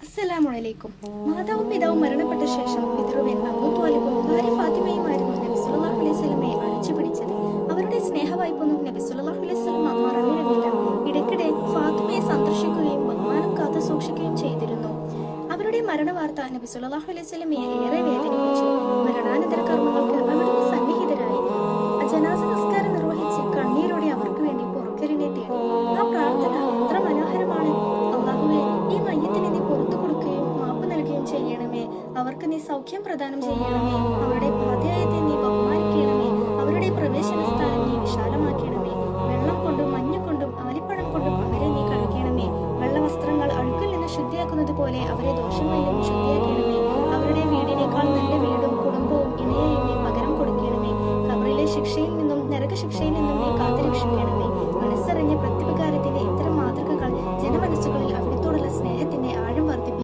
അസ്സലാമലൈക്കും. മാതാവും പിതാവും മരണപ്പെട്ട ശേഷം പിതൃവ്യൻ അബൂ ത്വാലിബും ഭാര്യ ഫാത്തിമയുമായിരുന്നു നബി സല്ലല്ലാഹു അലൈഹി വസല്ലമയെ അണച്ചു പിടിച്ചത്. അവരുടെ സ്നേഹവായ്പൊന്നും നബി സല്ലല്ലാഹു അലൈഹി വസല്ലമ മറന്നിരുന്നില്ല. ഇടയ്ക്കിടെ ഫാത്തിമയെ സന്ദർശിക്കുകയും ബഹുമാനം കാത്തു സൂക്ഷിക്കുകയും ചെയ്തിരുന്നു. അവരുടെ മരണവാർത്ത നബി സല്ലല്ലാഹു അലൈഹി വസല്ലമയെ ഏറെ വേദനിപ്പിച്ചു. മരണാനന്തര കർമ്മങ്ങൾക്ക് അവിടുന്ന് സന്നിഹിതരായി. ജനാസ നിസ്കാരം നിർവഹിച്ച് കണ്ണീരോടെ അവർക്ക് വേണ്ടി പൊറുക്കലിനെ തേടി. ആ പ്രാർത്ഥന എത്ര മനോഹരമാണ്! അല്ലാഹുവേ, ഈ മയ്യത്തിനെ നീ പുറത്തു കൊടുക്കുകയും മാപ്പ് നൽകുകയും ചെയ്യണമേ. അവർക്ക് നീ സൗഖ്യം പ്രദാനം ചെയ്യണമേ. അവരുടെ പാതയായത്തെ നീ ബഹുമാനിക്കണമേ. അവരുടെ പ്രവേശന സ്ഥാനം നീ വിശാലമാക്കണമേ. വെള്ളം കൊണ്ടും മഞ്ഞ് കൊണ്ടും ആലിപ്പഴം കൊണ്ടും അവരെ നീ കഴുകണമേ. വെള്ളവസ്ത്രങ്ങൾ അഴുക്കിൽ നിന്ന് ശുദ്ധിയാക്കുന്നത് പോലെ അവരെ ദോഷങ്ങളിൽ നിന്ന് ശുദ്ധിയാക്കണമേ. അവരുടെ വീടിനേക്കാൾ നല്ല വീടും കുടുംബവും ഇണയായി നീ പകരം കൊടുക്കണമേ. ഖബറിലെ ശിക്ഷയിൽ നിന്നും നരകശിക്ഷയിൽ നിന്നും നീ കാത്തുരക്ഷിക്കണമേ.